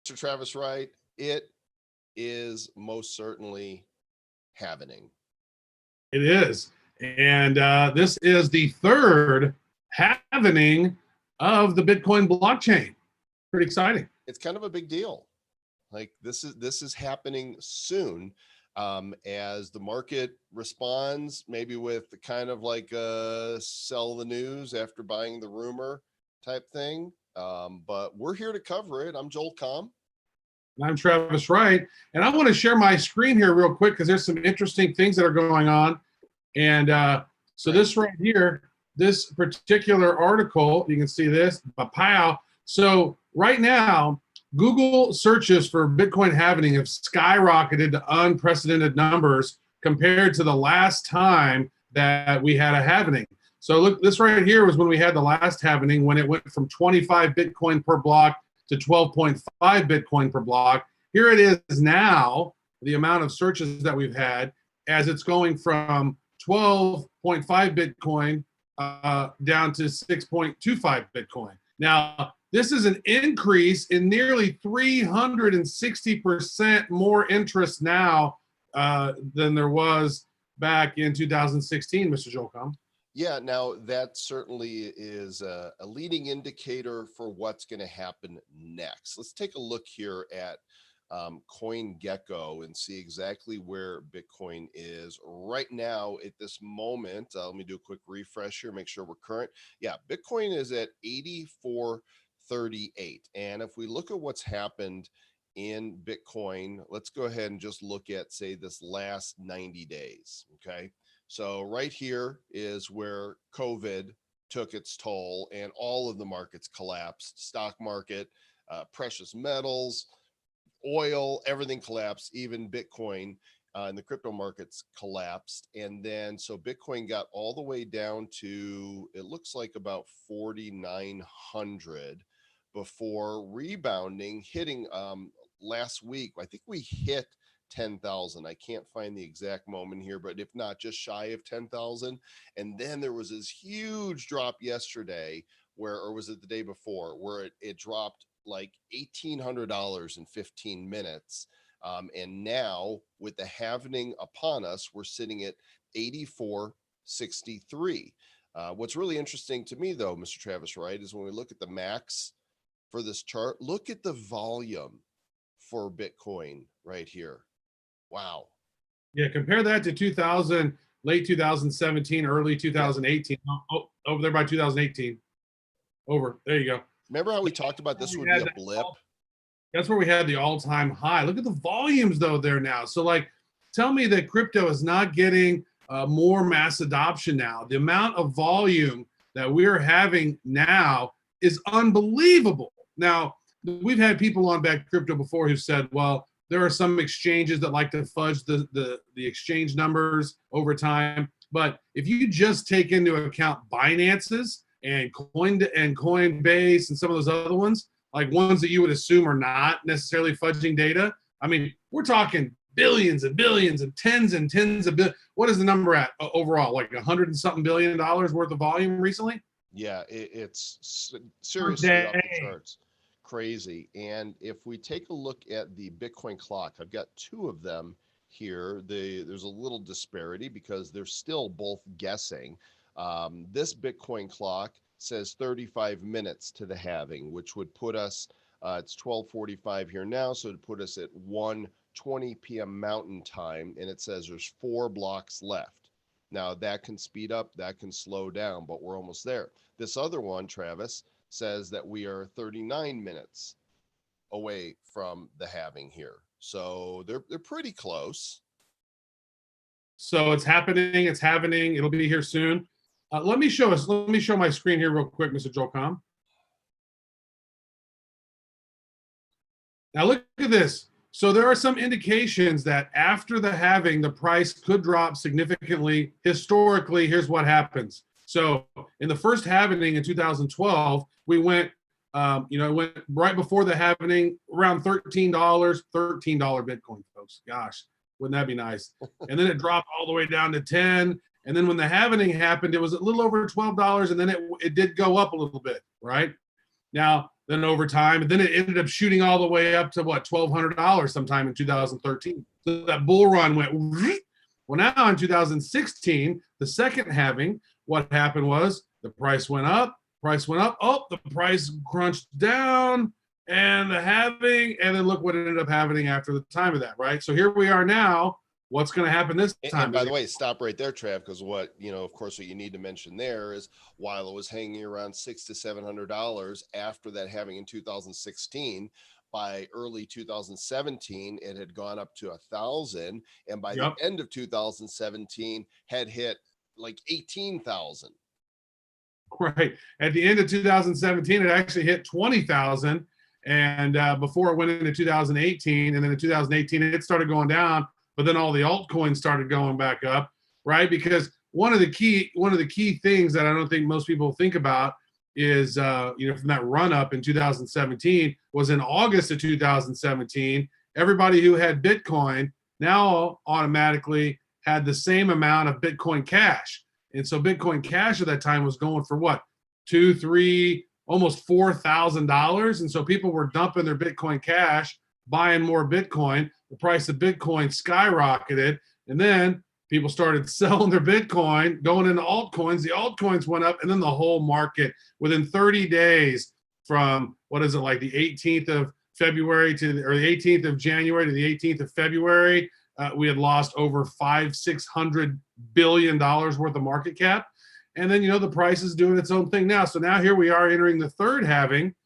Mr. Travis Wright, it is most certainly happening. It is. And this is the third halvening of the Bitcoin blockchain. Pretty exciting. It's kind of a big deal. Like this is happening soon, as the market responds, maybe with kind of like a sell the news after buying the rumor type thing. But we're here to cover it. I'm Joel Com. I'm Travis Wright, and I want to share my screen here real quick because there's some interesting things that are going on. And so this right here, this particular article, you can see this, pow. So right now, Google searches for Bitcoin halvening have skyrocketed to unprecedented numbers compared to the last time that we had a halvening. So look, this right here was when we had the last halvening, when it went from 25 Bitcoin per block to 12.5 Bitcoin per block. Here it is now, the amount of searches that we've had, as it's going from 12.5 Bitcoin down to 6.25 Bitcoin. Now, this is an increase in nearly 360% more interest now than there was back in 2016, Mr. Jolcom. Yeah, now that certainly is a leading indicator for what's going to happen next. Let's take a look here at CoinGecko and see exactly where Bitcoin is right now at this moment. Let me do a quick refresh here, make sure we're current. Yeah, Bitcoin is at 84.38. And if we look at what's happened in Bitcoin, let's go ahead and just look at, say, this last 90 days. Okay. So right here is where COVID took its toll and all of the markets collapsed. Stock market, precious metals, oil, everything collapsed, even Bitcoin and the crypto markets collapsed. And then so Bitcoin got all the way down to, it looks like about 4,900 before rebounding, hitting last week. I think we hit 10,000. I can't find the exact moment here, but if not, just shy of 10,000. And then there was this huge drop yesterday where, or was it the day before, where it dropped like $1,800 in 15 minutes. And now with the halvening upon us, we're sitting at 84.63. What's really interesting to me though, Mr. Travis Wright, is when we look at the max for this chart, look at the volume for Bitcoin right here. Wow. Yeah, compare that to 2000, late 2017, early 2018. Oh, over there by 2018. Over. There you go. Remember how we talked about this would be a blip? That's where we had the all-time high. Look at the volumes, though, there now. So, like, tell me that crypto is not getting more mass adoption now. The amount of volume that we're having now is unbelievable. Now, we've had people on Back Crypto before who said, well, there are some exchanges that like to fudge the exchange numbers over time. But if you just take into account Binance's and Coinbase and some of those other ones, like ones that you would assume are not necessarily fudging data, I mean, we're talking billions and billions and tens of billions. What is the number at overall? Like $100 and something billion worth of volume recently? Yeah, it's seriously off the charts. Crazy. And if we take a look at the Bitcoin clock, I've got two of them here. There's a little disparity because they're still both guessing. This Bitcoin clock says 35 minutes to the halving, which would put us, it's 12:45 here now, so it'd put us at 1:20 p.m. Mountain Time, and it says there's 4 blocks left. Now that can speed up, that can slow down, but we're almost there. This other one, Travis, says that we are 39 minutes away from the halving here. So they're pretty close. So it's happening, it's happening. It'll be here soon. Let me show my screen here real quick, Mr. Jolcom. Now look at this. So there are some indications that after the halving, the price could drop significantly. Historically, here's what happens. So in the first halvening in 2012, we went, it went right before the halvening around $13 Bitcoin, folks. Gosh, wouldn't that be nice? And then it dropped all the way down to 10. And then when the halvening happened, it was a little over $12, and then it did go up a little bit, right? Now, then over time, and then it ended up shooting all the way up to what, $1,200 sometime in 2013. So that bull run went. Well, now in 2016, the second halving, what happened was the price went up. Oh, the price crunched down, and the halving, and then look what ended up happening after the time of that, right? So here we are now. What's going to happen this time? And by the way, stop right there, Trav, because what, of course, what you need to mention there is while it was hanging around $600 to $700 after that halving in 2016, by early 2017, it had gone up to 1,000, and by the end of 2017, had hit like 18,000. Right at the end of 2017, it actually hit 20,000, and before it went into 2018, and then in 2018, it started going down. But then all the altcoins started going back up, right? Because one of the key things that I don't think most people think about is, from that run up in 2017 was in August of 2017, everybody who had Bitcoin now automatically had the same amount of Bitcoin Cash. And so Bitcoin Cash at that time was going for what, $2,000, $3,000, almost $4,000. And so people were dumping their Bitcoin Cash, buying more Bitcoin. The price of Bitcoin skyrocketed, and then people started selling their Bitcoin, going into altcoins. The altcoins went up, and then the whole market within 30 days, from what is it, like the 18th of February or the 18th of January to the 18th of February, we had lost over $500-600 billion worth of market cap. And then the price is doing its own thing now. So now here we are entering the third halving,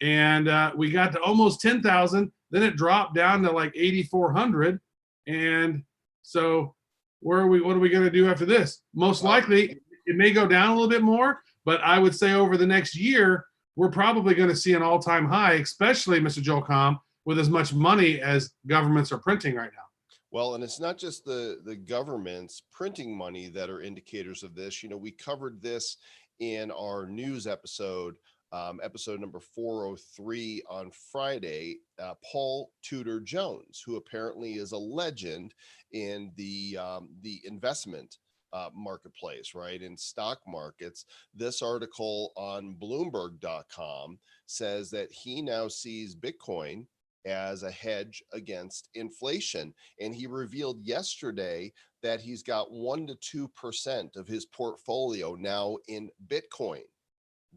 and we got to almost 10,000. Then it dropped down to like 8,400. And so what are we going to do after this? Most likely it may go down a little bit more, but I would say over the next year, we're probably going to see an all-time high, especially, Mr. Joel Comm, with as much money as governments are printing right now. Well, and it's not just the governments printing money that are indicators of this. We covered this in our news episode, episode number 403 on Friday. Paul Tudor Jones, who apparently is a legend in the investment marketplace, right, in stock markets. This article on Bloomberg.com says that he now sees Bitcoin as a hedge against inflation, and he revealed yesterday that he's got 1% to 2% of his portfolio now in Bitcoin.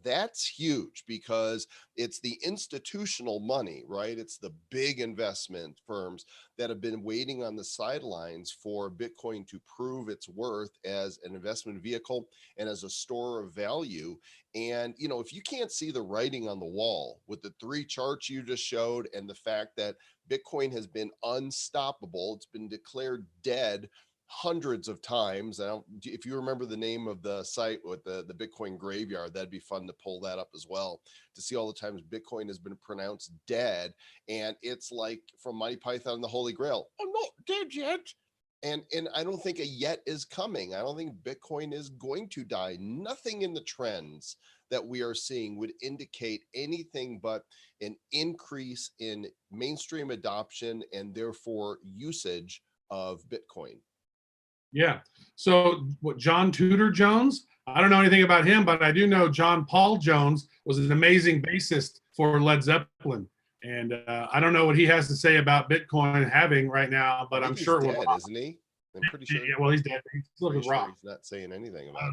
That's huge because it's the institutional money, right? It's the big investment firms that have been waiting on the sidelines for Bitcoin to prove its worth as an investment vehicle and as a store of value. And, if you can't see the writing on the wall with the 3 charts you just showed and the fact that Bitcoin has been unstoppable, it's been declared dead hundreds of times. If you remember the name of the site with the Bitcoin graveyard, that'd be fun to pull that up as well, to see all the times Bitcoin has been pronounced dead. And it's like from Monty Python and the Holy Grail, I'm not dead yet. And I don't think a yet is coming. I don't think Bitcoin is going to die. Nothing in the trends that we are seeing would indicate anything but an increase in mainstream adoption and therefore usage of Bitcoin. Yeah. So what, John Tudor Jones? I don't know anything about him, but I do know John Paul Jones was an amazing bassist for Led Zeppelin. And I don't know what he has to say about Bitcoin halving right now, but I'm sure he's dead, isn't he? I'm pretty sure. Yeah, well, he's dead. He's looking sure rock. He's not saying anything about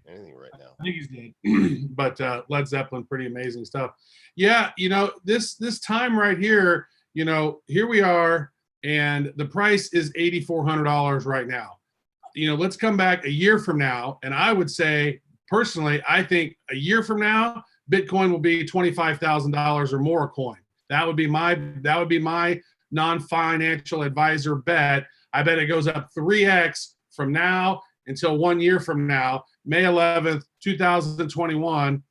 anything right now. I think he's dead. But Led Zeppelin, pretty amazing stuff. Yeah, this time right here, here we are, and the price is $8,400 right now. Let's come back a year from now, and I would say personally, I think a year from now, Bitcoin will be $25,000 or more a coin. That would be my non-financial advisor bet. I bet it goes up 3x from now until 1 year from now, May 11th, 2021.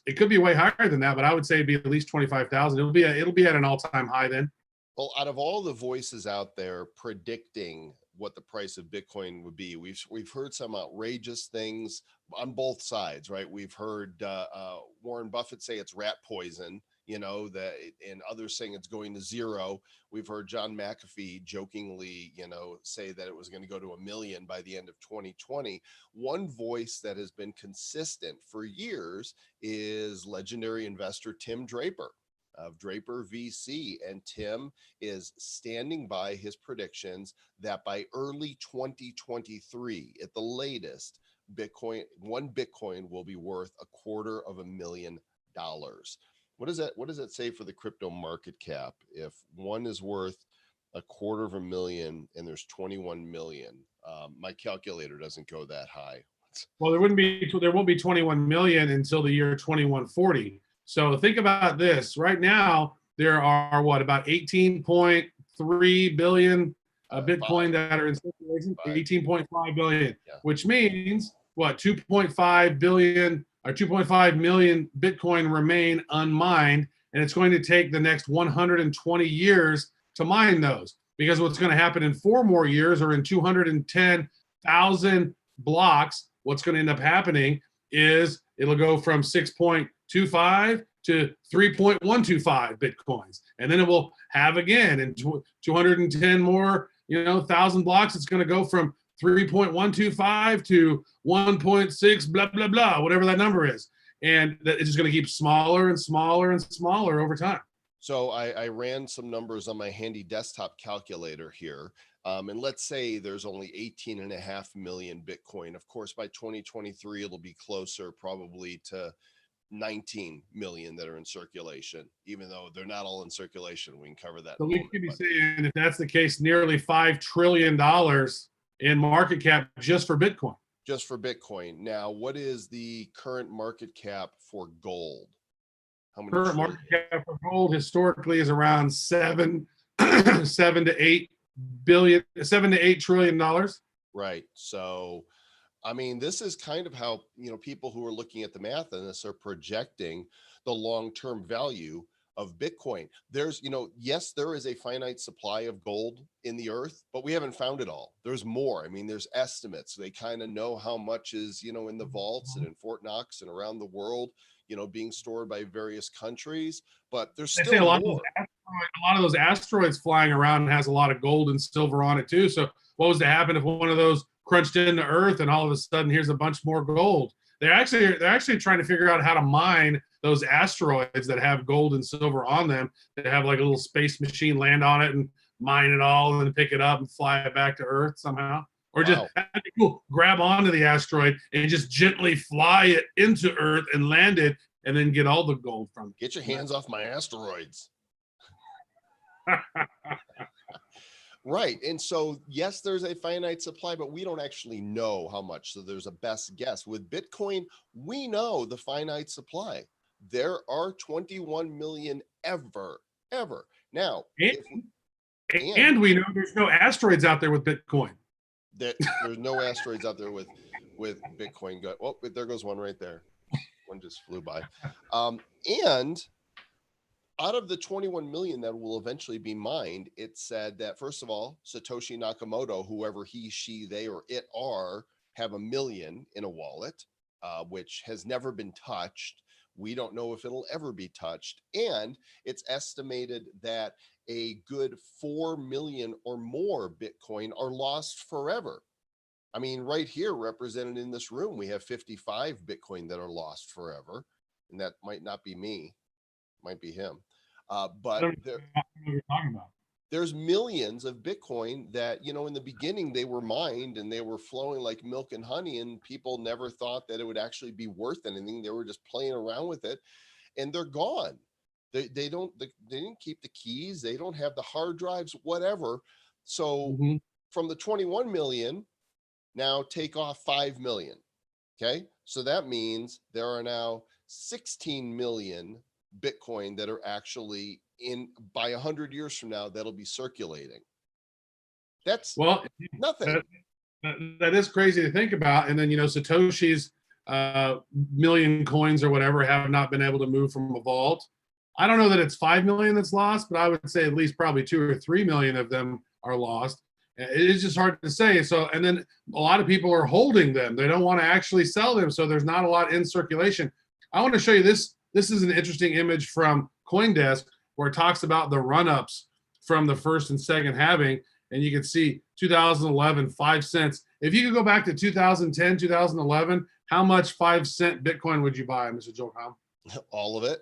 It could be way higher than that, but I would say it'd be at least 25,000. It'll be at an all-time high then. Well, out of all the voices out there predicting what the price of Bitcoin would be, we've heard some outrageous things on both sides, right? We've heard Warren Buffett say it's rat poison that, and others saying it's going to zero. We've heard John McAfee jokingly, say that it was going to go to 1 million by the end of 2020. One voice that has been consistent for years is legendary investor Tim Draper of Draper VC. And Tim is standing by his predictions that by early 2023, at the latest, one Bitcoin will be worth $250,000. What does that say for the crypto market cap? If one is worth $250,000 and there's 21 million, my calculator doesn't go that high. Well, there won't be 21 million until the year 2140. So think about this. Right now, there are about 18.3 billion Bitcoin that are in circulation. 18.5 billion, which means what? 2.5 billion or 2.5 million Bitcoin remain unmined, and it's going to take the next 120 years to mine those. Because what's going to happen in 4 more years, or in 210,000 blocks, what's going to end up happening is it'll go from 6.25 to 3.125 Bitcoins. And then it will have again in 210 more, thousand blocks, it's going to go from 3.125 to 1.6, blah, blah, blah, whatever that number is. And it's just going to keep smaller and smaller and smaller over time. So I ran some numbers on my handy desktop calculator here. And let's say there's only 18.5 million Bitcoin. Of course, by 2023, it'll be closer probably to 19 million that are in circulation, even though they're not all in circulation. We can cover that. So we could be saying, if that's the case, nearly $5 trillion in market cap just for Bitcoin. Just for Bitcoin. Now, what is the current market cap for gold? How many current market cap for gold historically is around $7 to $8 trillion. Right. So, I mean, this is kind of how, people who are looking at the math on this are projecting the long-term value of Bitcoin. There's, yes, there is a finite supply of gold in the earth, but we haven't found it all. There's more. I mean, there's estimates. They kind of know how much is, in the vaults and in Fort Knox and around the world, being stored by various countries, but there's still a lot more. Of those asteroids flying around has a lot of gold and silver on it too. So what was to happen if one of those crunched into Earth and all of a sudden here's a bunch more gold? They're actually trying to figure out how to mine those asteroids that have gold and silver on them. They have like a little space machine land on it and mine it all and pick it up and fly it back to Earth somehow. Or just grab onto the asteroid and just gently fly it into Earth and land it and then get all the gold from it. Get your hands off my asteroids. Right. And so, yes, there's a finite supply, but we don't actually know how much. So there's a best guess. With Bitcoin, we know the finite supply. There are 21 million ever. Now, and we know there's no asteroids out there with Bitcoin. There's no asteroids out there with Bitcoin. Oh, there goes one right there. One just flew by. And out of the 21 million that will eventually be mined, it said that, first of all, Satoshi Nakamoto, whoever he, she, they, or it are, have 1 million in a wallet, which has never been touched. We don't know if it'll ever be touched. And it's estimated that a good 4 million or more Bitcoin are lost forever. I mean, right here represented in this room, we have 55 Bitcoin that are lost forever. And that might not be me, might be him. But there's millions of Bitcoin that, in the beginning, they were mined and they were flowing like milk and honey, and people never thought that it would actually be worth anything. They were just playing around with it, and they're gone. They didn't keep the keys. They don't have the hard drives, whatever. So from the 21 million, now take off 5 million. Okay. So that means there are now 16 million Bitcoin that are actually by 100 years from now, that'll be circulating. That's nothing. That is crazy to think about. And then, Satoshi's million coins or whatever have not been able to move from a vault. I don't know that it's 5 million that's lost, but I would say at least probably 2 or 3 million of them are lost. It is just hard to say. So, and then a lot of people are holding them. They don't want to actually sell them. So there's not a lot in circulation. I want to show you this. This is an interesting image from CoinDesk, where it talks about the run-ups from the first and second halving, and you can see 2011, 5 cents. If you could go back to 2010, 2011, how much 5-cent Bitcoin would you buy, Mr. Joe Com? All of it.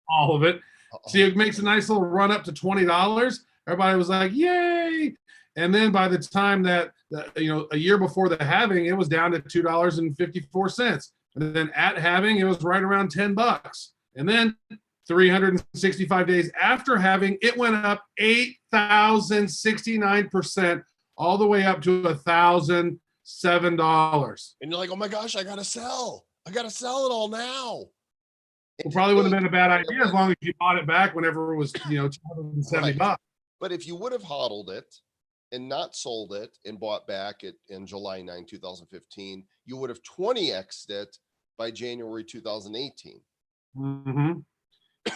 All of it. Uh-oh. See, it makes a nice little run up to $20. Everybody was like, yay. And then by the time that, a year before the halving, it was down to $2.54. And then at halving, it was right around $10. And then 365 days after halving, it went up 8,069%, all the way up to $1,007. And you're like, oh my gosh, I gotta sell. I gotta sell it all now. It probably wouldn't have been a bad idea as long as you bought it back whenever it was, $270. Right. But if you would have hodled it and not sold it and bought back it in July 9, 2015, you would have 20x'd it by January 2018. Mm-hmm.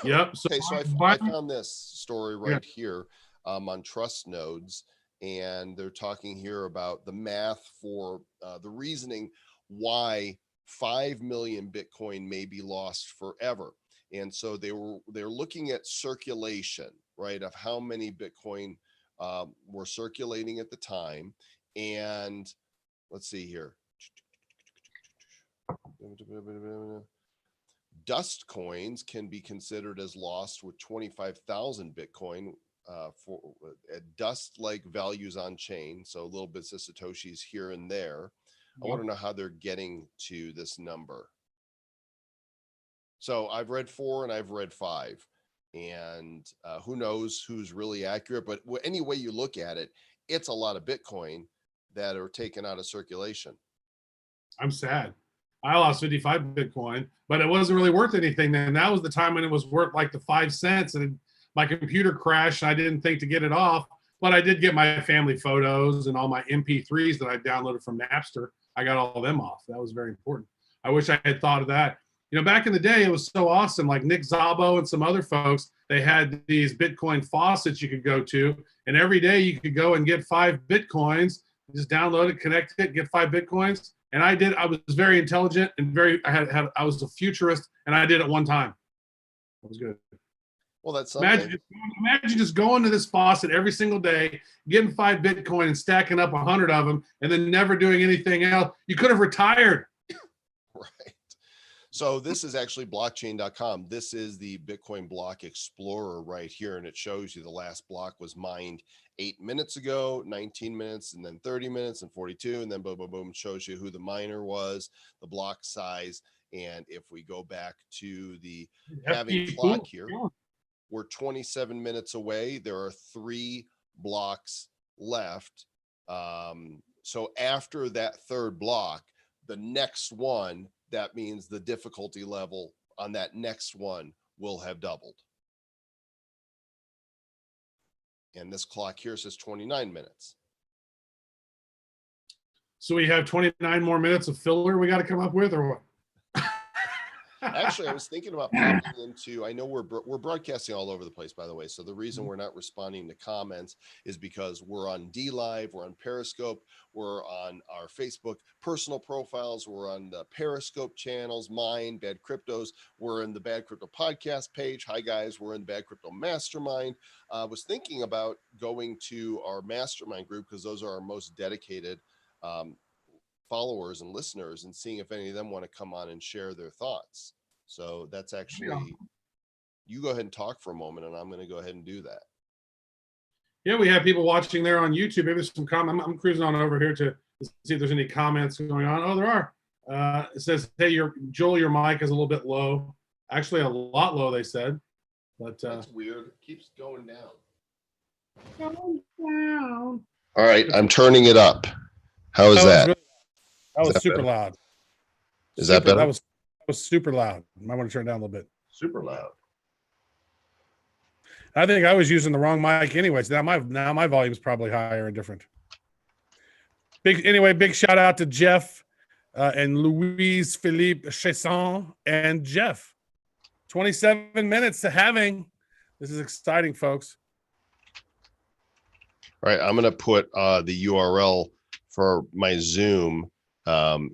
Yep. Okay, so I found this story right here on Trust Nodes, and they're talking here about the math for the reasoning why 5 million Bitcoin may be lost forever. And so they're looking at circulation, right, of how many Bitcoin were circulating at the time. And let's see here. Dust coins can be considered as lost with 25,000 Bitcoin for dust-like values on chain. So little bits of Satoshis here and there. I want to know how they're getting to this number. So I've read 4 and I've read 5, and who knows who's really accurate, but any way you look at it, it's a lot of Bitcoin that are taken out of circulation. I'm sad. I lost 55 Bitcoin, but it wasn't really worth anything then. That was the time when it was worth like the 5 cents, and my computer crashed. I didn't think to get it off, but I did get my family photos and all my MP3s that I downloaded from Napster. I got all of them off. That was very important. I wish I had thought of that. Back in the day, it was so awesome. Like Nick Szabo and some other folks, they had these Bitcoin faucets you could go to, and every day you could go and get 5 Bitcoins, just download it, connect it, get 5 Bitcoins. And I did. I was very intelligent and I was a futurist, and I did it one time. It was good. Well, that's something. Imagine just going to this faucet every single day, getting 5 Bitcoin and stacking up 100 of them, and then never doing anything else. You could have retired. Right. So this is actually blockchain.com. This is the Bitcoin block explorer right here. And it shows you the last block was mined 8 minutes ago, 19 minutes, and then 30 minutes and 42. And then boom, boom, boom, shows you who the miner was, the block size. And if we go back to the halving clock here, we're 27 minutes away. There are 3 blocks left. So after that third block, the next one, that means the difficulty level on that next one will have doubled. And this clock here says 29 minutes. So we have 29 more minutes of filler we got to come up with, or what? Actually, I was thinking about popping into, I know we're broadcasting all over the place, by the way. So the reason we're not responding to comments is because we're on DLive, we're on Periscope, we're on our Facebook personal profiles, we're on the Periscope channels, mine, Bad Cryptos, we're in the Bad Crypto podcast page. Hi guys, we're in the Bad Crypto Mastermind. I was thinking about going to our mastermind group because those are our most dedicated followers and listeners, and seeing if any of them want to come on and share their thoughts. So that's actually, you go ahead and talk for a moment, and I'm going to go ahead and do that. Yeah, we have people watching there on YouTube. Maybe there's some comment. I'm cruising on over here to see if there's any comments going on. Oh, there are. It says, hey, Joel, your mic is a little bit low. Actually, a lot low, they said. But that's weird. It keeps going down. Going down. All right, I'm turning it up. How is that? That was super loud. Is that better? That was super loud. I might want to turn it down a little bit. Super loud. I think I was using the wrong mic anyways. Now my volume is probably higher and different. Big shout out to Jeff and Louise Philippe Chesson and Jeff. 27 minutes to halving. This is exciting, folks. All right, I'm going to put the URL for my Zoom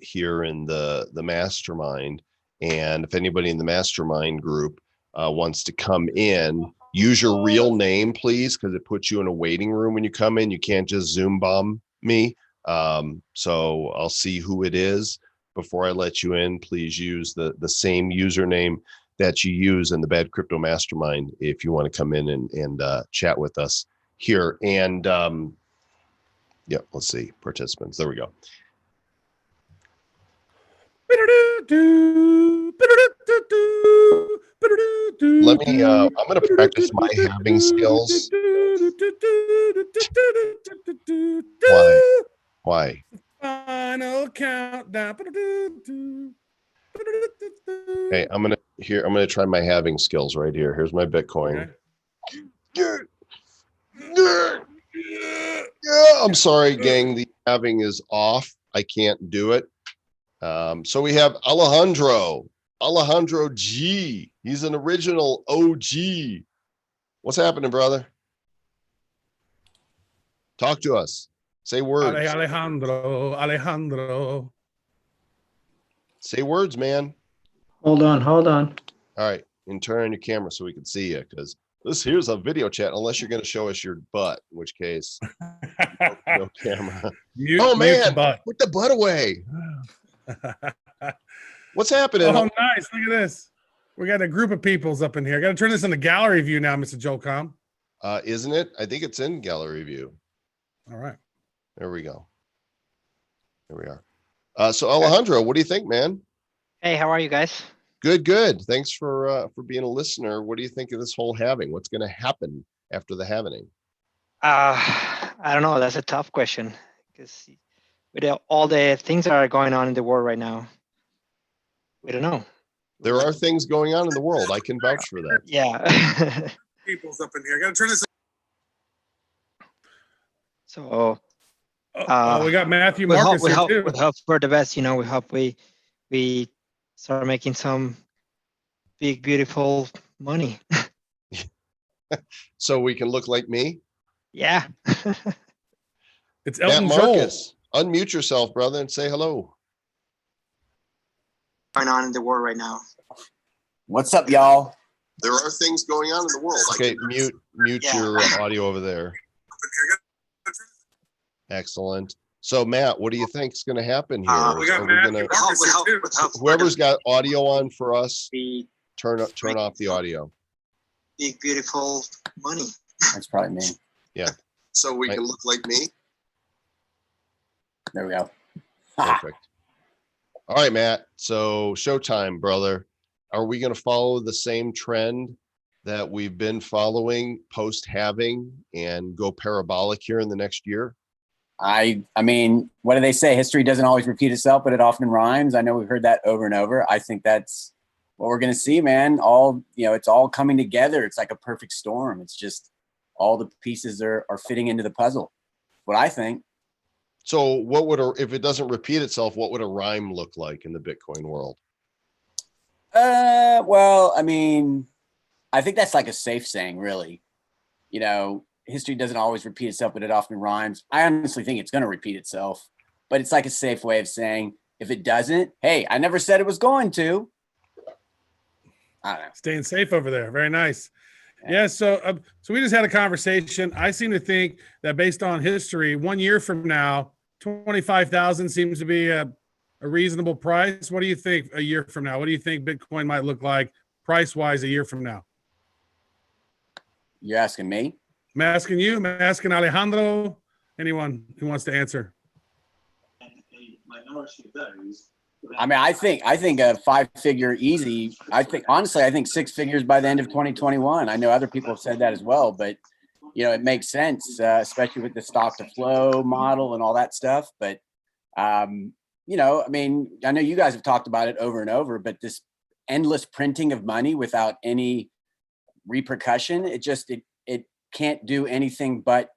here in the mastermind. And if anybody in the mastermind group wants to come in, use your real name, please, because it puts you in a waiting room when you come in. You can't just Zoom bomb me. So I'll see who it is before I let you in. Please use the same username that you use in the Bad Crypto Mastermind if you want to come in and chat with us here. And yeah, let's see, participants. There we go. Let me, I'm going to practice my halving skills. Why? Final countdown. Hey, I'm going to try my halving skills right here. Here's my Bitcoin. Okay. Yeah, I'm sorry, gang. The halving is off. I can't do it. So we have Alejandro G. He's an original OG. What's happening, brother? Talk to us. Say words. Alejandro. Say words, man. Hold on. All right. And turn on your camera so we can see you, because this here's a video chat, unless you're going to show us your butt, in which case, no camera. Oh, man. Put the butt away. What's happening? Oh, nice. Look at this. We got a group of peoples up in here. Got to turn this into gallery view now, Mr. Joel Com. Isn't it? I think it's in gallery view. All right. There we go. There we are. So Alejandro, what do you think, man? Hey, how are you guys? Good. Thanks for being a listener. What do you think of this whole halving? What's going to happen after the halving? I don't know. That's a tough question because with all the things that are going on in the world right now, we don't know. There are things going on in the world. I can vouch for that. Yeah. People's up in here. Got to turn this. So we got Matthew Marcus we here hope, too. we hope for the best. We hope we start making some big, beautiful money. So we can look like me? Yeah. It's Elton Matt Joel. Marcus, unmute yourself, brother, and say hello. Going on in the world right now. What's up, y'all? There are things going on in the world. Okay, mute your audio over there. Excellent. So, Matt, what do you think is going to happen here? We got Matthew Marcus here too. Whoever's got audio on for us, turn off the audio. Big, beautiful money. That's probably me. Yeah. So we can look like me? There we go. Perfect. All right, Matt. So showtime, brother. Are we going to follow the same trend that we've been following post-halving and go parabolic here in the next year? I mean, what do they say? History doesn't always repeat itself, but it often rhymes. I know we've heard that over and over. I think that's what we're going to see, man. It's all coming together. It's like a perfect storm. It's just all the pieces are fitting into the puzzle. What I think. So if it doesn't repeat itself, what would a rhyme look like in the Bitcoin world? Well, I mean, I think that's like a safe saying, really. History doesn't always repeat itself, but it often rhymes. I honestly think it's going to repeat itself, but it's like a safe way of saying, if it doesn't, hey, I never said it was going to. I don't know. Staying safe over there. Very nice. Yeah. So we just had a conversation. I seem to think that based on history, 1 year from now, 25,000 seems to be a reasonable price. What do you think a year from now? What do you think Bitcoin might look like price-wise a year from now? You're asking me? I'm asking you. I'm asking Alejandro. Anyone who wants to answer. I mean, I think a 5-figure easy. Honestly, I think 6 figures by the end of 2021. I know other people have said that as well, but it makes sense, especially with the stock to flow model and all that stuff. But I mean, I know you guys have talked about it over and over, but this endless printing of money without any repercussion, it can't do anything but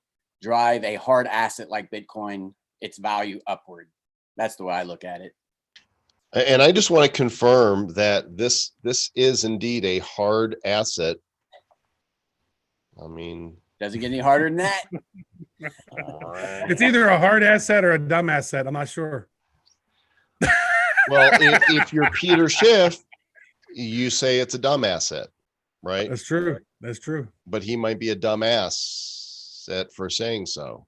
drive a hard asset like Bitcoin, its value upward. That's the way I look at it. And I just want to confirm that this is indeed a hard asset. I mean, doesn't get any harder than that. It's either a hard asset or a dumb asset. I'm not sure. Well, if you're Peter Schiff, you say it's a dumb asset. right? That's true. That's true. But he might be a dumbass for saying so.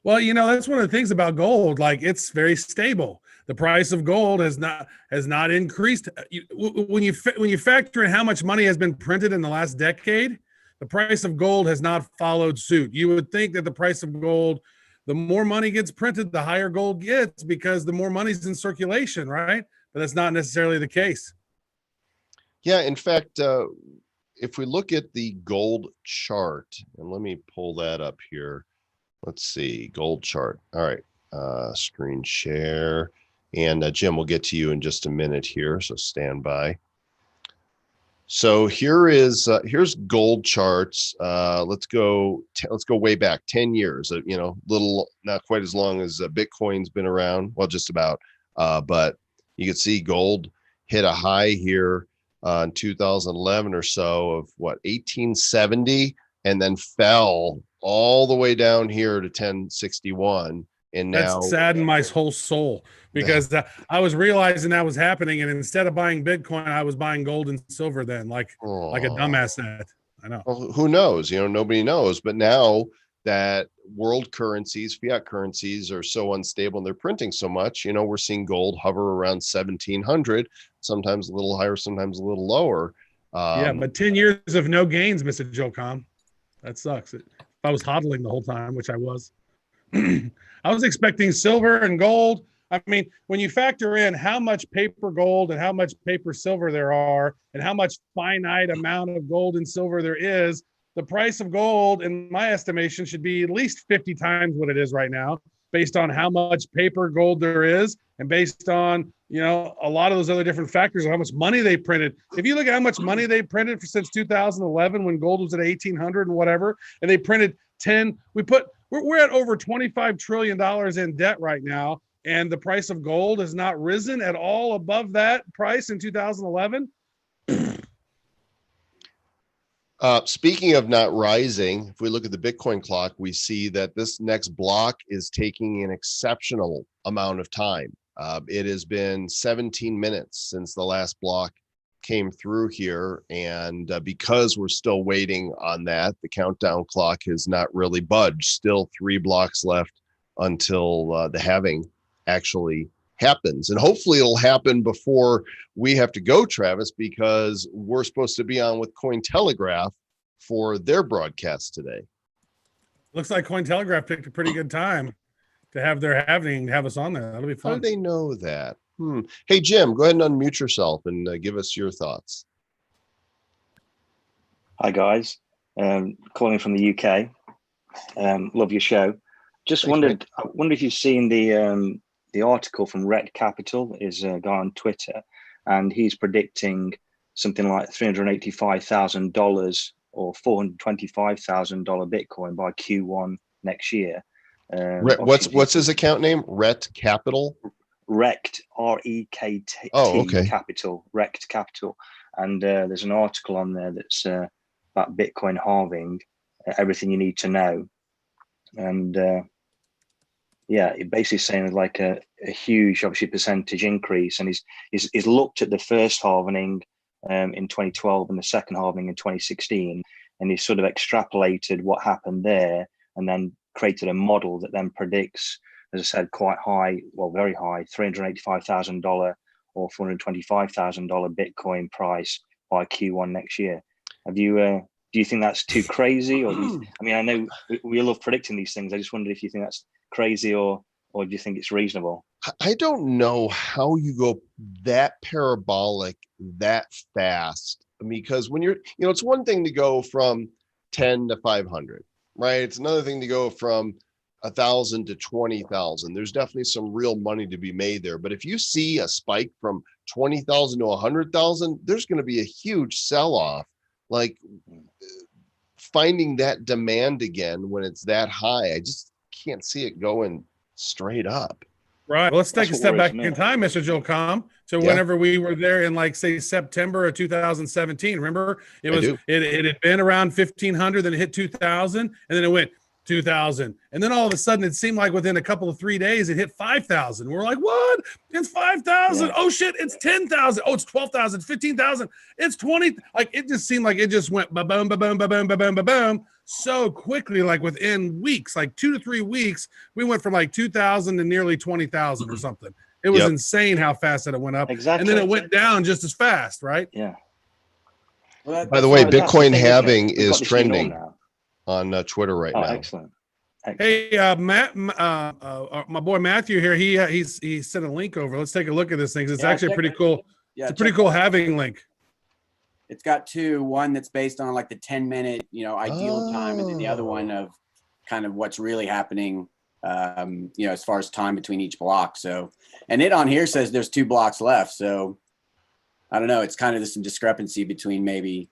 Well, that's one of the things about gold. Like, it's very stable. The price of gold has not increased. When you factor in how much money has been printed in the last decade, the price of gold has not followed suit. You would think that the price of gold, the more money gets printed, the higher gold gets, because the more money's in circulation, right? But that's not necessarily the case. Yeah, in fact, if we look at the gold chart, and let me pull that up here. Let's see, gold chart. All right, screen share. And Jim, we'll get to you in just a minute here, so stand by. So here's gold charts. Let's go way back 10 years. Little, not quite as long as Bitcoin's been around. Well, just about. But you can see gold hit a high here in 2011 or so of 1870, and then fell all the way down here to 1061. And now that's saddened my whole soul, because I was realizing that was happening, and instead of buying Bitcoin, I was buying gold and silver then, like a dumbass said. I know. Well, who knows? Nobody knows. But now that world currencies, fiat currencies, are so unstable and they're printing so much, we're seeing gold hover around 1,700, sometimes a little higher, sometimes a little lower. Yeah, but 10 years of no gains, Mr. Joe Com. That sucks. If I was hodling the whole time, which I was. I was expecting silver and gold. I mean, when you factor in how much paper gold and how much paper silver there are, and how much finite amount of gold and silver there is, the price of gold, in my estimation, should be at least 50 times what it is right now, based on how much paper gold there is, and based on, a lot of those other different factors of how much money they printed. If you look at how much money they printed since 2011, when gold was at 1,800 and whatever, and they printed 10, we're at over $25 trillion in debt right now, and the price of gold has not risen at all above that price in 2011. Speaking of not rising, if we look at the Bitcoin clock, we see that this next block is taking an exceptional amount of time. It has been 17 minutes since the last block came through here. And because we're still waiting on that, the countdown clock has not really budged. Still 3 blocks left until the halving actually happens. And hopefully it'll happen before we have to go, Travis, because we're supposed to be on with Cointelegraph for their broadcast today. Looks like Cointelegraph picked a pretty good time to have their halving, have us on there. That'll be fun. How do they know that? Hey, Jim, go ahead and unmute yourself and give us your thoughts. Hi, guys. Calling from the UK. Love your show. Just wondered, I wonder if you've seen the article from Rhett Capital, is a guy on Twitter, and he's predicting something like $385,000 or $425,000 Bitcoin by Q1 next year. What's his account name? Rhett Capital? Rekt, R-E-K-T. Oh, okay. Capital, Rekt Capital. And there's an article on there that's about Bitcoin halving, everything you need to know. And it basically saying like a huge, obviously, percentage increase. And he's looked at the first halvening in 2012 and the second halvening in 2016, and he's sort of extrapolated what happened there, and then created a model that then predicts, as I said, quite high, well, very high, $385,000 or $425,000 Bitcoin price by Q1 next year. Have you? Do you think that's too crazy, or I know we love predicting these things. I just wondered if you think that's crazy, or do you think it's reasonable? I don't know how you go that parabolic that fast, because when you're, it's one thing to go from 10 to 500, right? It's another thing to go from 1,000 to 20,000. There's definitely some real money to be made there. But if you see a spike from 20,000 to 100,000, there's going to be a huge sell-off. Like, finding that demand again when it's that high, I just can't see it going straight up. Right. Well, let's take a step back in time, Mr. Joe Com. So whenever we were there in, like, say, September of 2017, remember it had been around 1,500, then it hit 2,000, and then it went 2,000. And then all of a sudden, it seemed like within a couple of 3 days, it hit 5,000. We're like, what? It's 5,000. Yeah. Oh, shit. It's 10,000. Oh, it's 12,000, 15,000. It's 20. Like, it just seemed like it just went ba-boom, ba-boom, ba-boom, ba-boom, ba-boom so quickly, like within weeks, like 2 to 3 weeks, we went from like 2,000 to nearly 20,000 or something. It was insane how fast that it went up. Exactly. And then it went down just as fast, right? Yeah. Well, By the way, That's the Bitcoin thing, isn't it? halving We've is got this new norm trending now. on Twitter right Oh, now. excellent. Hey, Matt, my boy Matthew here. He sent a link over. Let's take a look at this thing. It's Yeah, actually check pretty it. cool. Yeah, It's a pretty check cool it out. halving link. It's got two, one that's based on like the 10-minute, ideal time, and then the other one of kind of what's really happening, as far as time between each block. So, and it on here says there's 2 blocks left. So I don't know. It's kind of just some discrepancy between maybe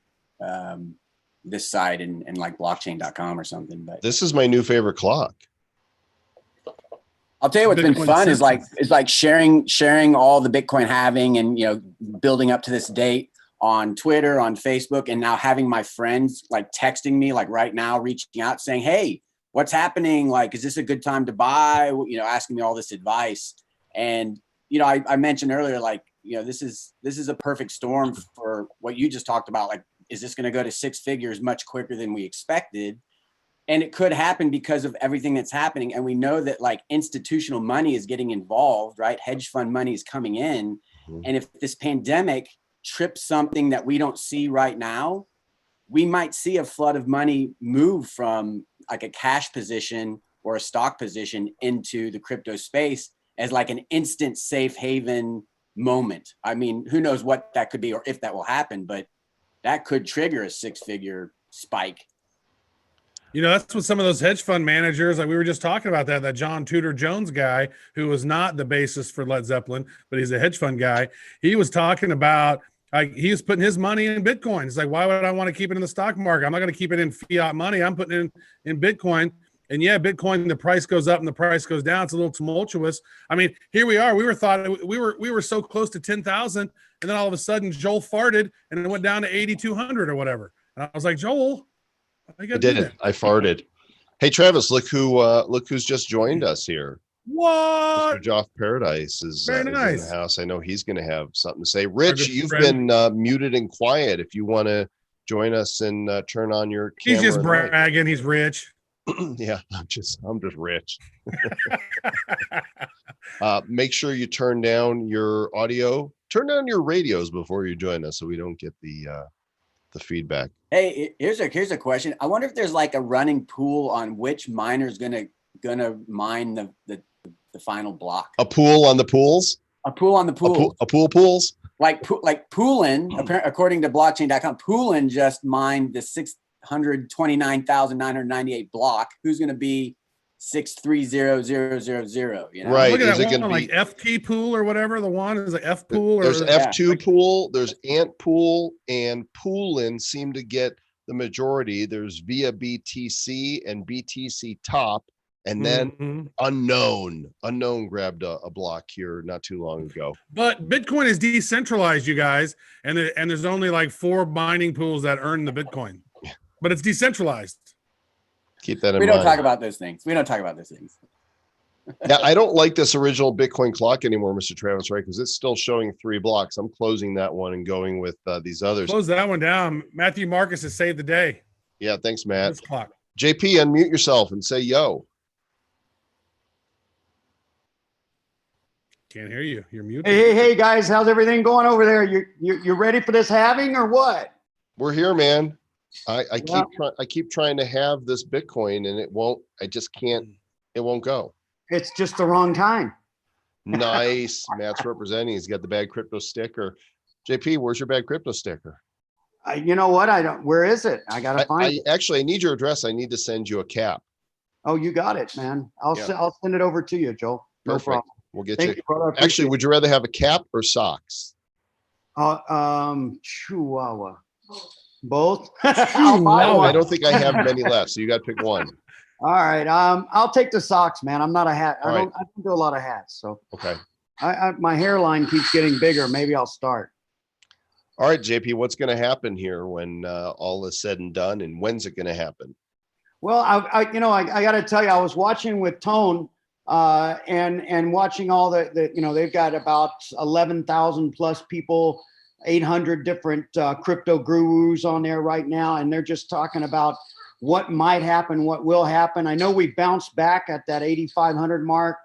this site and like blockchain.com or something. But This is my new favorite clock. I'll tell you what's been Bitcoin fun is census. like sharing all the Bitcoin halving and building up to this date on Twitter, on Facebook, and now having my friends like texting me like right now, reaching out saying, "Hey, what's happening? Like, is this a good time to buy?" Asking me all this advice. And I mentioned earlier, like this is a perfect storm for what you just talked about. Like, is this going to go to 6 figures much quicker than we expected? And it could happen because of everything that's happening. And we know that like institutional money is getting involved, right? Hedge fund money is coming in. Mhm. And if this pandemic trips something that we don't see right now, we might see a flood of money move from like a cash position or a stock position into the crypto space as like an instant safe haven moment. I mean, who knows what that could be or if that will happen, but that could trigger a 6-figure spike. That's what some of those hedge fund managers, like we were just talking about that John Tudor Jones guy, who was not the basis for Led Zeppelin, but he's a hedge fund guy. He was talking about, like, he was putting his money in Bitcoin. It's like, why would I want to keep it in the stock market? I'm not going to keep it in fiat money. I'm putting it in Bitcoin. And yeah, Bitcoin, the price goes up and the price goes down. It's a little tumultuous. I mean, here we are. We were so close to 10,000, and then all of a sudden Joel farted and it went down to 8,200 or whatever. And I was like, Joel, I did. I farted. Hey, Travis, look who's just joined us here. What? Mr. Joff Paradise is Very in nice. the house. I know he's going to have something to say. Rich, good you've friend. been muted and quiet. If you want to join us and turn on your camera. He's just and mic. bragging. He's rich. Yeah, I'm just rich. Make sure you turn down your audio. Turn down your radios before you join us so we don't get the feedback. Hey, here's a question. I wonder if there's like a running pool on which miner's gonna mine the final block. A pool on the pools? A pool on the pool. A pool pools? Like Poolin, according to blockchain.com, Poolin just mined the 629,998 block. Who's gonna be 630,000? Right. Look at Is that it one, gonna like be FT pool or whatever? The one is like F pool. There's or F2 pool, there's Ant pool, and Poolin seem to get the majority. There's via BTC and BTC top, and then unknown grabbed a block here not too long ago. But Bitcoin is decentralized, you guys, and there's only like 4 mining pools that earn the Bitcoin, but it's decentralized. Keep that in mind. We don't talk about those things. Yeah, I don't like this original Bitcoin clock anymore, Mr. Travis, right? Because it's still showing 3 blocks. I'm closing that one and going with these others. Close that one down. Matthew Marcus has saved the day. Yeah, thanks, Matt. This clock. JP, unmute yourself and say yo. Can't hear you. You're muted. Hey, guys, how's everything going over there? You ready for this halving or what? We're here, man. I keep trying to have this Bitcoin and it won't. I just can't. It won't go. It's just the wrong time. Nice. Matt's representing. He's got the bad crypto sticker. JP, where's your bad crypto sticker? You know what? I don't. Where is it? I gotta find it. Actually, I need your address. I need to send you a cap. Oh, you got it, man. I'll send it over to you, Joel. No Perfect. problem. We'll get Thank you. brother. I Actually, appreciate would you rather have a cap or socks? Chihuahua. Both. Chihuahua. I'll buy I one. don't think I have many left, so you got to pick one. All right. I'll take the socks, man. I'm not a hat. All I don't do a lot of hats, so Okay. my hairline keeps getting bigger. Maybe I'll start. All right, JP, what's going to happen here when all is said and done, and when's it going to happen? Well, I got to tell you, I was watching with Tone, and watching all they've got about 11,000 plus people, 800 different crypto gurus on there right now, and they're just talking about what might happen, what will happen. I know we bounced back at that 8,500 mark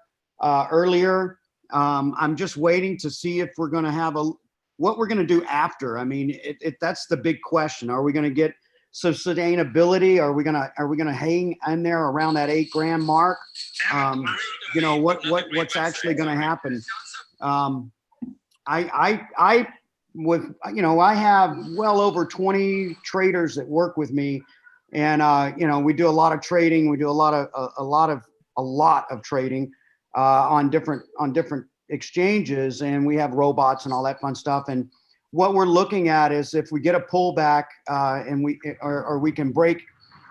earlier. I'm just waiting to see if we're going to have what we're going to do after. I mean, that's the big question. Are we going to get some sustainability? Are we gonna hang in there around that 8 grand mark? What's actually going to happen? I have well over 20 traders that work with me, and we do a lot of trading. We do a lot of trading on different exchanges, and we have robots and all that fun stuff. And what we're looking at is if we get a pullback and we can break,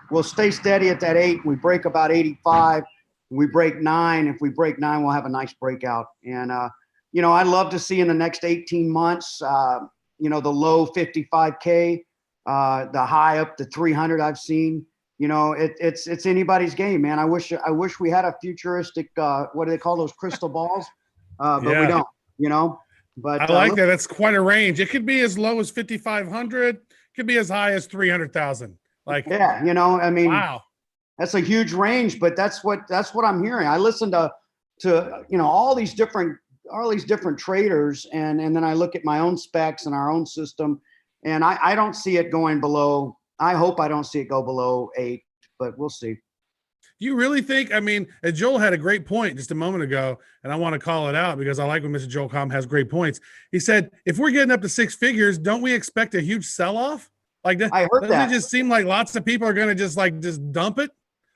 we'll stay steady at that 8. We break about 85. We break 9. If we break 9, we'll have a nice breakout. And I'd love to see in the next 18 months, the low 55K, the high up to 300 I've seen. It's anybody's game, man. I wish we had a futuristic, what do they call those, crystal balls? But we don't, But I like that. That's quite a range. It could be as low as 5,500. Could be as high as 300,000. Yeah, I mean, wow, that's a huge range. But that's what I'm hearing. I listen to all these different traders, and then I look at my own specs and our own system, and I don't see it going below. I hope I don't see it go below 8, but we'll see. Do you really think, Joel had a great point just a moment ago, and I want to call it out because I like when Mr. Joel Comm has great points. He said, if we're getting up to 6 figures, don't we expect a huge sell-off? Like that, I heard that. Doesn't it just seem like lots of people are going to just dump it?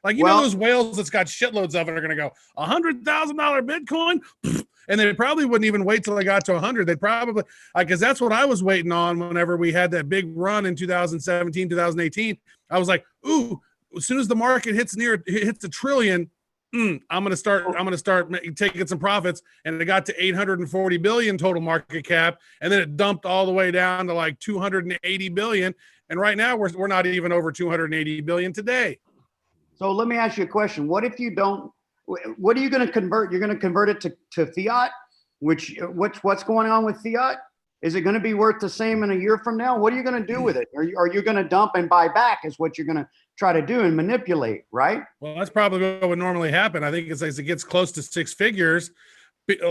Like, those whales that's got shitloads of it are going to go $100,000 Bitcoin. And they probably wouldn't even wait till they got to 100. They'd probably, because that's what I was waiting on whenever we had that big run in 2017, 2018. I was like, ooh, as soon as the market hits a trillion, I'm going to start taking some profits. And it got to 840 billion total market cap. And then it dumped all the way down to like 280 billion. And right now we're not even over 280 billion today. So let me ask you a question. What if you don't, what are you going to convert? You're going to convert it to fiat, what's going on with fiat? Is it going to be worth the same in a year from now? What are you going to do with it? Are you going to dump and buy back is what you're going to try to do and manipulate, right? Well, that's probably what would normally happen. I think as it gets close to 6 figures,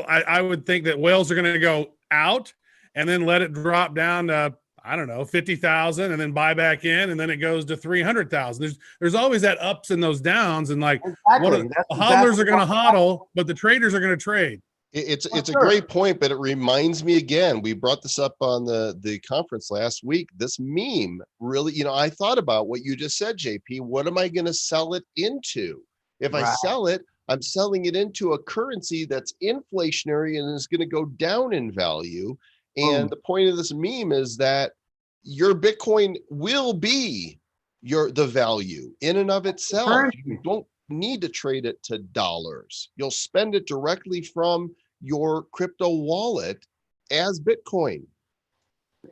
I would think that whales are going to go out and then let it drop down to, 50,000 and then buy back in, and then it goes to 300,000. There's always that ups and those downs, and like exactly. the hodlers are going to hodl, but the traders are going to trade. It's a great point, but it reminds me again, we brought this up on the conference last week. This meme really, I thought about what you just said, JP. What am I going to sell it into? If I sell it, I'm selling it into a currency that's inflationary and is going to go down in value. And the point of this meme is that your Bitcoin will be the value in and of itself. You don't need to trade it to dollars. You'll spend it directly from your crypto wallet as Bitcoin.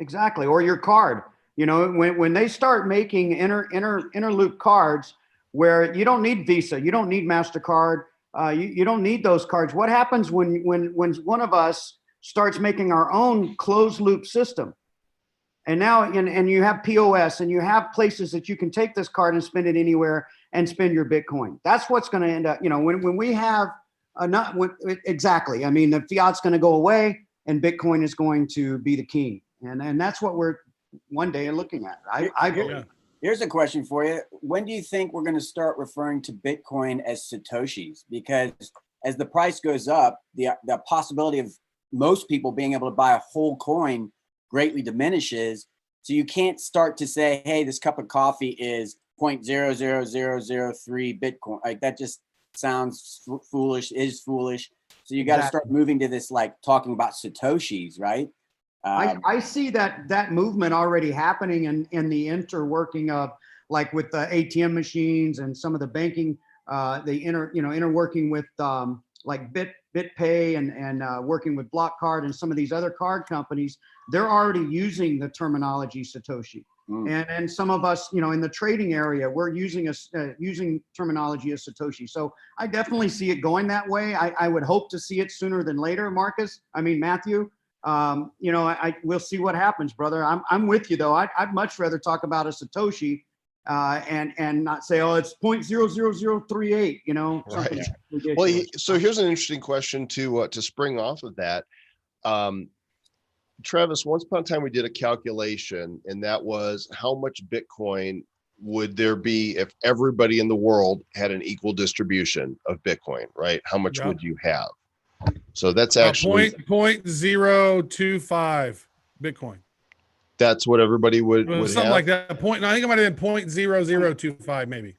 Exactly. Or your card. When they start making interloop cards where you don't need Visa, you don't need MasterCard, you don't need those cards. What happens when one of us starts making our own closed loop system? And now, and you have POS and you have places that you can take this card and spend it anywhere and spend your Bitcoin. That's what's going to end up, when we have exactly. I mean, the fiat's going to go away and Bitcoin is going to be the king. And that's what we're one day looking at. I believe. Here's a question for you. When do you think we're going to start referring to Bitcoin as Satoshis? Because as the price goes up, the possibility of most people being able to buy a whole coin greatly diminishes. So you can't start to say, hey, this cup of coffee is 0.00003 Bitcoin. Like that just sounds foolish, is foolish. So you got to start moving to this, like talking about Satoshis, right? I see that movement already happening in the interworking of, like with the ATM machines and some of the banking, the interworking with like BitPay and working with Block Card and some of these other card companies. They're already using the terminology Satoshi. And some of us, you know, in the trading area, we're using using terminology as Satoshi. So I definitely see it going that way. I would hope to see it sooner than later, Matthew. You know, we'll see what happens, brother. I'm with you though. I'd much rather talk about a Satoshi and not say, oh, it's 0.00038, you know, something Right. ridiculous. Well, so here's an interesting question to spring off of that. Travis, once upon a time we did a calculation, and that was how much Bitcoin would there be if everybody in the world had an equal distribution of Bitcoin, right? How much would you have? So that's actually 0.025 Bitcoin. That's what everybody would Something have. like that. I think it might have been 0.0025 maybe.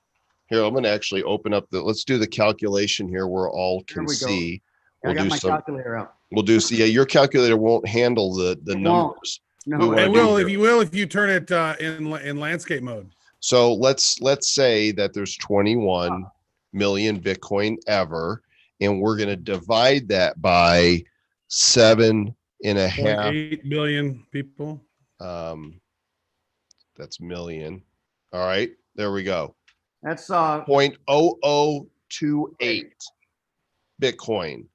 Here, I'm going to actually open up let's do the calculation here where all can see. I got my calculator out. We'll do, yeah, your calculator won't handle the numbers. No, it will if you turn it in landscape mode. So let's say that there's 21 million Bitcoin ever, and we're going to divide that by 7.5 8 billion people. That's million. All right, there we go. That's 0.0028 Bitcoin,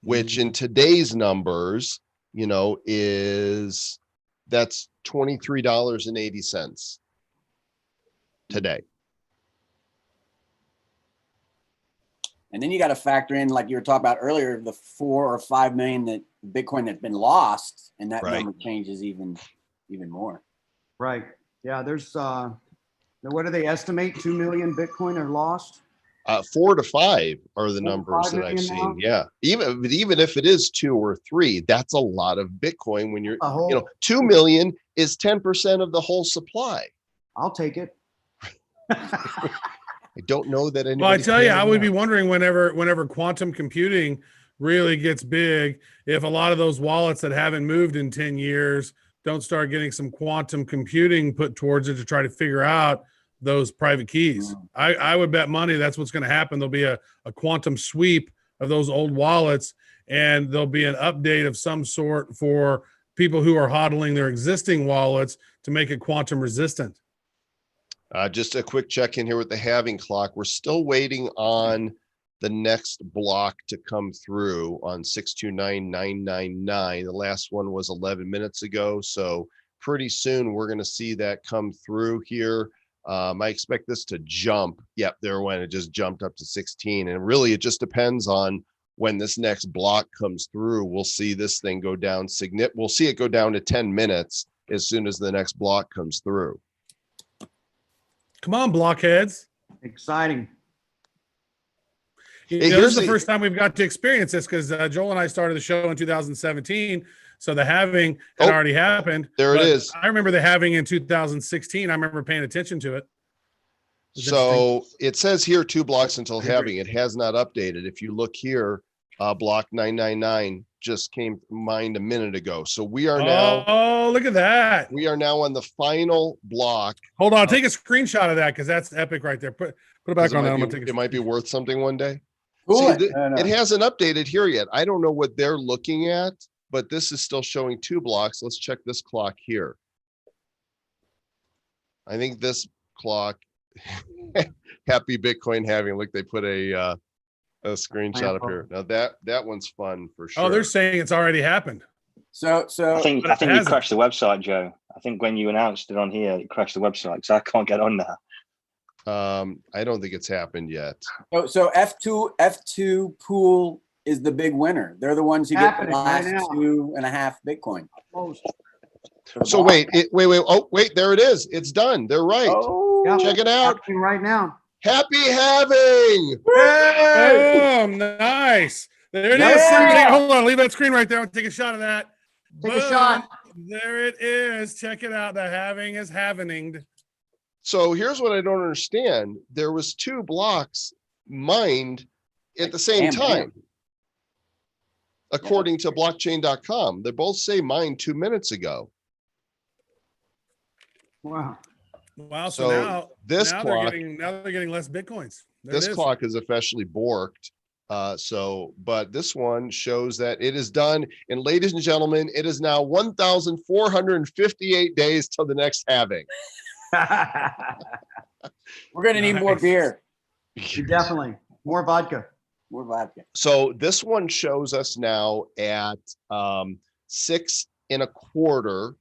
which in today's numbers, you know, that's $23.80 today. And then you got to factor in, like you were talking about earlier, the 4 or 5 million that Bitcoin that's been lost, and that number changes even more. Right. Yeah. There's what do they estimate? 2 million Bitcoin are lost. 4 to 5 are the numbers that I've seen. Now? Yeah. Even if it is 2 or 3, that's a lot of Bitcoin when you're, 2 million is 10% of the whole supply. I'll take it. I don't know that anybody. Well, I tell you, I would be wondering whenever quantum computing really gets big, if a lot of those wallets that haven't moved in 10 years don't start getting some quantum computing put towards it to try to figure out those private keys. I would bet money that's what's going to happen. There'll be a quantum sweep of those old wallets, and there'll be an update of some sort for people who are hodling their existing wallets to make it quantum resistant. Just a quick check in here with the halving clock. We're still waiting on the next block to come through on 629,999. The last one was 11 minutes ago. So pretty soon we're going to see that come through here. I expect this to jump. Yep, there went. It just jumped up to 16. And really, it just depends on when this next block comes through. We'll see this thing go down. We'll see it go down to 10 minutes as soon as the next block comes through. Come on, blockheads. Exciting. This is the first time we've got to experience this because Joel and I started the show in 2017. So the halving had already happened. There it is. I remember the halving in 2016. I remember paying attention to it. So it says here 2 blocks until halving. It has not updated. If you look here, block 999 just came mined a minute ago. So we are now. Oh, look at that. We are now on the final block. Hold on. Take a screenshot of that because that's epic right there. Put it back on that. It might be worth something one day. Cool. See, it hasn't updated here yet. I don't know what they're looking at, but this is still showing 2 blocks. Let's check this clock here. I think this clock, happy Bitcoin halving. Look, they put a screenshot up here. Now that one's fun for sure. Oh, they're saying it's already happened. So I think you crashed the website, Joe. I think when you announced it on here, it crashed the website because I can't get on there. I don't think it's happened yet. So F2 pool is the big winner. They're the ones who get the last 2.5 Bitcoin. So wait. Oh, wait, there it is. It's done. They're right. Oh, check it out right now. Happy halving! Oh, nice. There it is. Hold on, leave that screen right there. I'll take a shot of that. Take a shot. There it is. Check it out. The halving is halvening. So here's what I don't understand. There was 2 blocks mined at the same time. According to blockchain.com. They both say mined 2 minutes ago. Wow. So now this clock, they're getting less Bitcoins. This clock is officially borked. But this one shows that it is done. And ladies and gentlemen, it is now 1,458 days till the next halving. We're gonna need more Nice. beer, Definitely more vodka. more vodka. So this one shows us now at 6.25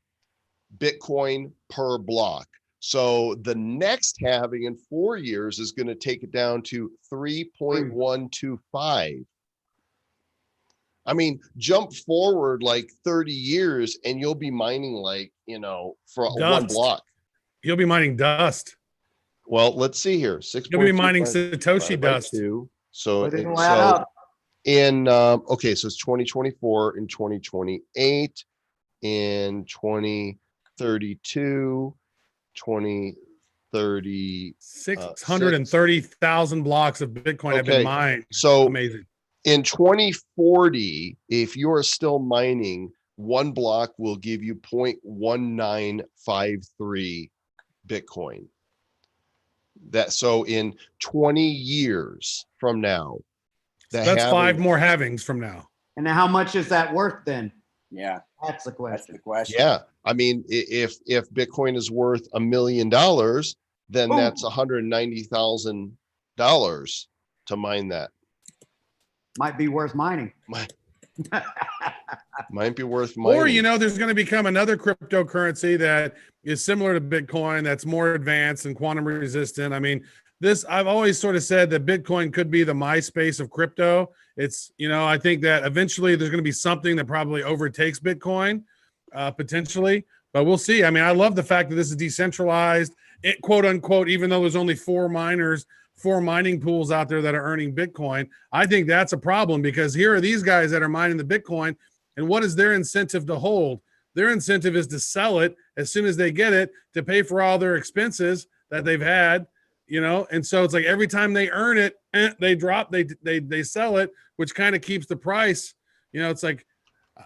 Bitcoin per block. So the next halving in 4 years is going to take it down to 3.125. I mean, jump forward like 30 years and you'll be mining like, for one Dust. block. You'll be mining dust. Well, let's see here. 6. You'll be mining Satoshi dust. 2. So, But it'll add up. in okay, so it's 2024 and 2028 in 2032, 2030. 630,000 blocks of Bitcoin have Okay. been mined. So Amazing. in 2040, if you are still mining, one block will give you 0.1953 Bitcoin. So in 20 years from now, That's 5 more halvings from now. And how much is that worth then? Yeah, That's the that's question. the question. yeah. I mean, if Bitcoin is worth $1 million, then Boom. that's $190,000 to mine that. Might be worth mining. Might be worth mining. Or, there's going to become another cryptocurrency that is similar to Bitcoin, that's more advanced and quantum resistant. I mean, I've always sort of said that Bitcoin could be the MySpace of crypto. It's, I think that eventually there's going to be something that probably overtakes Bitcoin, potentially, but we'll see. I mean, I love the fact that this is decentralized, quote unquote, even though there's only 4 mining pools out there that are earning Bitcoin. I think that's a problem because here are these guys that are mining the Bitcoin. And what is their incentive to hold? Their incentive is to sell it as soon as they get it to pay for all their expenses that they've had, and so it's like every time they earn it, they drop, they sell it, which kind of keeps the price. It's like,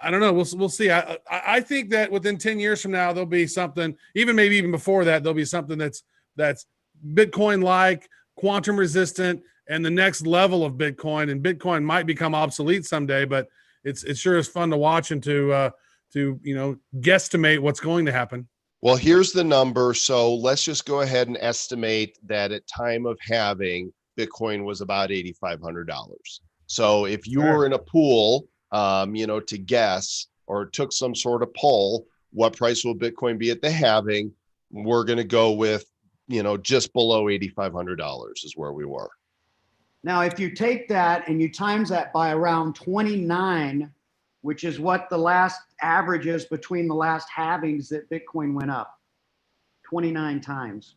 I don't know. We'll see. I think that within 10 years from now, there'll be something, maybe even before that, there'll be something that's Bitcoin-like, quantum resistant, and the next level of Bitcoin. And Bitcoin might become obsolete someday, but it sure is fun to watch and to guesstimate what's going to happen. Well, here's the number. So let's just go ahead and estimate that at time of halving, Bitcoin was about $8,500. So if you were in a pool, to guess or took some sort of poll, what price will Bitcoin be at the halving? We're going to go with, just below $8,500 is where we were. Now, if you take that and you times that by around 29, which is what the last average is between the last halvings that Bitcoin went up, 29 times.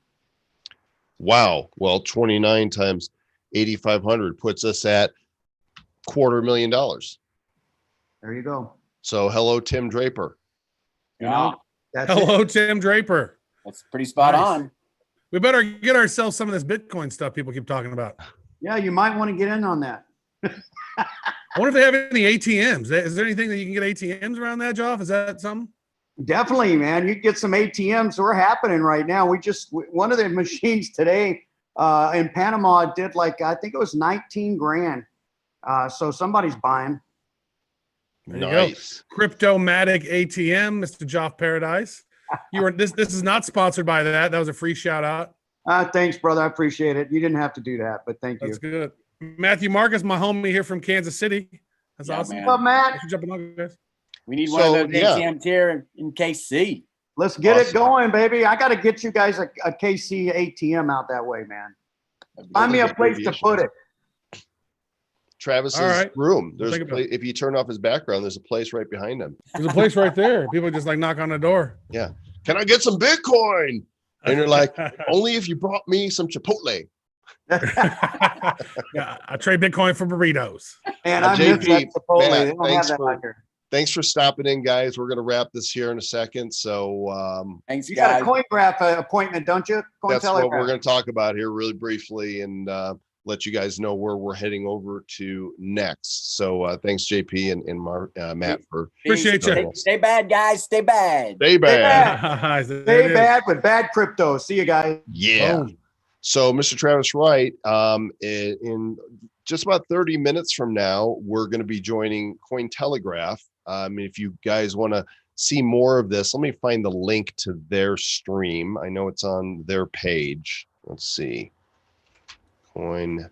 Wow. Well, 29 times 8,500 puts us at $250,000. There you go. So hello, Tim Draper. Yeah, That's Hello, it. Tim Draper. that's pretty spot Nice. on. We better get ourselves some of this Bitcoin stuff people keep talking about. Yeah, you might want to get in on that. I wonder if they have any ATMs. Is there anything that you can get ATMs around that, Joff? Is that something? Definitely, man. You get some ATMs. We're happening right now. One of the machines today in Panama did I think it was 19 grand. So somebody's buying. There you go. Nice. Cryptomatic ATM, Mr. Joff Paradise. This is not sponsored by that. That was a free shout out. Thanks, brother. I appreciate it. You didn't have to do that, but thank you. That's good. Matthew Marcus, my homie here from Kansas City. That's Yeah, awesome. man. What's up, Matt? Thanks for jumping on, guys. We need So, one of those yeah. ATMs here in KC. Let's get it Awesome. going, baby. I got to get you guys a KC ATM out that way, man. Find me a place to put it. Travis's All right. room. We'll There's think a place, if you turn off his background, there's a place right behind him. There's a place right there. People just knock on the door. Can I get some Bitcoin? And you're like, only if you brought me some Chipotle. Yeah, I trade Bitcoin for burritos. Man, I JP, miss that Chipotle. Matt, They don't have thanks that for- out here. Thanks for stopping in, guys. We're going to wrap this here in a second. So Thanks, You got guys. a coin graph appointment, don't you? that's what we're Cointelegraph. going to talk about here really briefly and let you guys know where we're heading over to next. So thanks, JP and Matt, for Appreciate stay, you. stay bad, guys. Stay bad. stay bad. There Stay it is. bad with bad crypto. See you guys. Yeah. Boom. So, Mr. Travis Wright, in just about 30 minutes from now, we're going to be joining Cointelegraph. If you guys want to see more of this, let me find the link to their stream. I know it's on their page. Let's see. Coin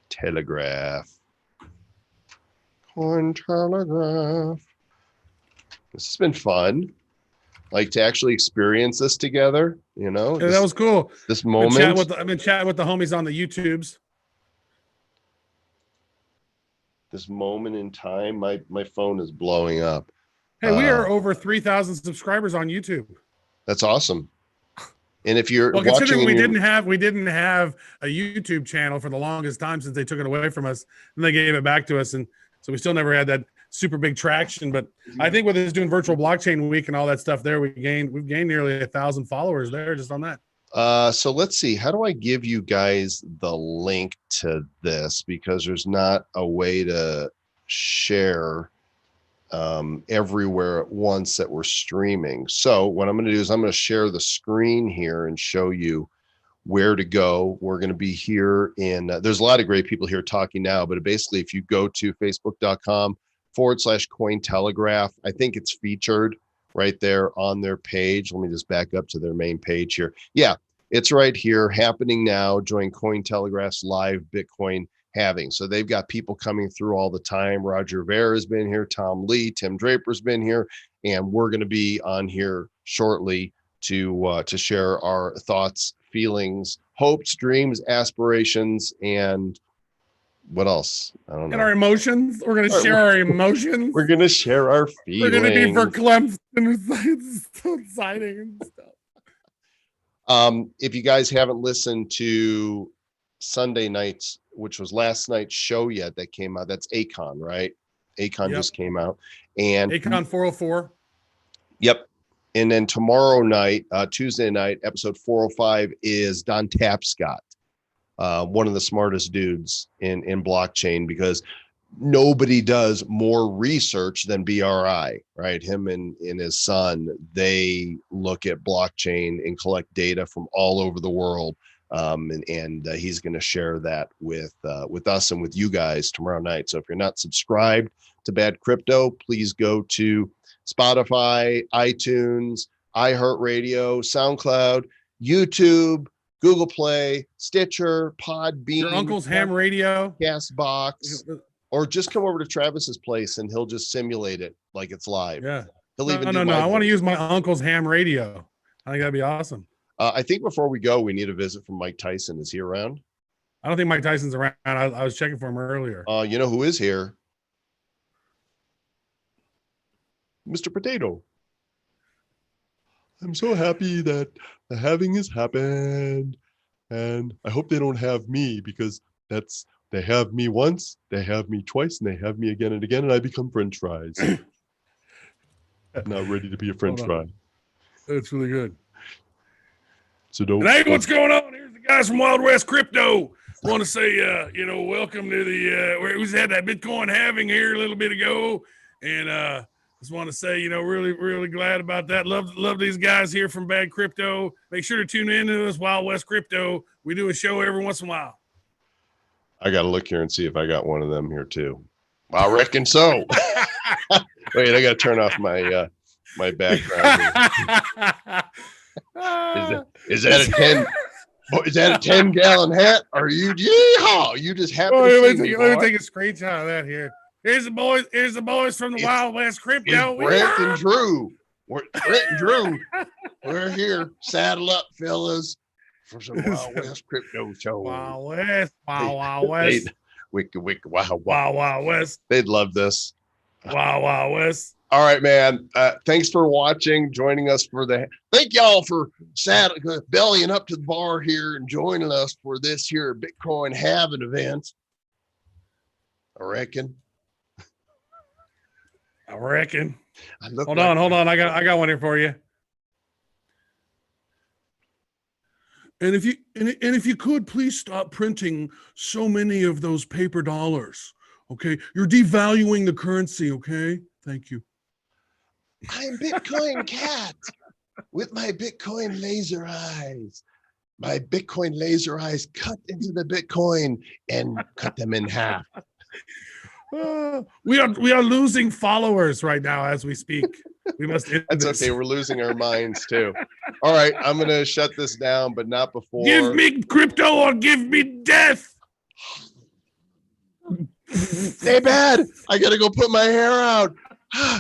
Telegraph. Coin Telegraph. This has been fun. Like to actually experience this together, you know. Yeah, that was cool. This moment. I've been chatting with the homies on the YouTubes. This moment in time, my phone is blowing up. Hey, we are over 3,000 subscribers on YouTube. That's awesome. And if you're well, watching, considering we didn't have a YouTube channel for the longest time since they took it away from us, and they gave it back to us, and so we still never had that super big traction. But I think with us doing virtual blockchain week and all that stuff there, we've gained nearly 1,000 followers there just on that. So let's see, how do I give you guys the link to this, because there's not a way to share everywhere at once that we're streaming. So what I'm going to do is I'm going to share the screen here and show you where to go. We're going to be here in there's a lot of great people here talking now, but basically if you go to facebook.com/Cointelegraph, I think it's featured right there on their page. Let me just back up to their main page here. Yeah, it's right here, happening now. Join Cointelegraph's live Bitcoin halving. So they've got people coming through all the time. Roger Ver has been here, Tom Lee, Tim Draper's been here, and we're going to be on here shortly to share our thoughts, feelings, hopes, dreams, aspirations, and what else? I don't know. And our emotions. We're going to share our emotions. We're going to share our feelings. We're going to be verklempt and so exciting and stuff. If you guys haven't listened to Sunday night's, which was last night's show yet, that came out, that's Akon, right? Akon just came out. And Akon 404. Yep. And then tomorrow night, Tuesday night, episode 405 is Don Tapscott, one of the smartest dudes in blockchain, because nobody does more research than BRI, right? Him and his son, they look at blockchain and collect data from all over the world. And he's going to share that with us and with you guys tomorrow night. So if you're not subscribed to Bad Crypto, please go to Spotify, iTunes, iHeartRadio, SoundCloud, YouTube, Google Play, Stitcher, Podbean, your uncle's ham radio, Castbox, or just come over to Travis's place and he'll just simulate it like it's live. Yeah. He'll No. I want to use my uncle's ham radio. I think that'd be awesome. I think before we go, we need a visit from Mike Tyson. Is he around? I don't think Mike Tyson's around. I was checking for him earlier. You know who is here? Mr. Potato. I'm so happy that the halving has happened, and I hope they don't have me, because they have me once, they have me twice, and they have me again and again, and I become French fries. Not ready to be a French fry. That's really good. So don't. And hey, what's going on? Here's the guys from Wild West Crypto. I want to say, welcome to the we just had that Bitcoin halving here a little bit ago, and just want to say, really, really glad about that. Love these guys here from Bad Crypto. Make sure to tune in to us, Wild West Crypto. We do a show every once in a while. I got to look here and see if I got one of them here too. I reckon so. Wait, I got to turn off my my background. Is that a 10? Is that a 10-gallon hat? Are you? Yeehaw! You just happen to see me, let me take a screenshot of that here. Here's the boys. Here's the boys from the Wild West Crypto. Brent and Drew. Brent and Drew. We're here. Saddle up, fellas, for some Wild West Crypto show. Wild West. Wild West. Wild West. They'd love this. Wild West. All right, man. Thanks for watching, joining us for thank y'all for bellying up to the bar here and joining us for this here Bitcoin halving event. I reckon. Hold on. I got one here for you. And if you could please stop printing so many of those paper dollars. Okay, you're devaluing the currency. Okay, thank you. I'm Bitcoin Cat with my Bitcoin laser eyes. My Bitcoin laser eyes cut into the Bitcoin and cut them in half. We are losing followers right now as we speak. We must end That's this. okay. We're losing our minds too. All right, I'm gonna shut this down, but not before. Give me crypto or give me death. Stay bad. I gotta go put my hair out.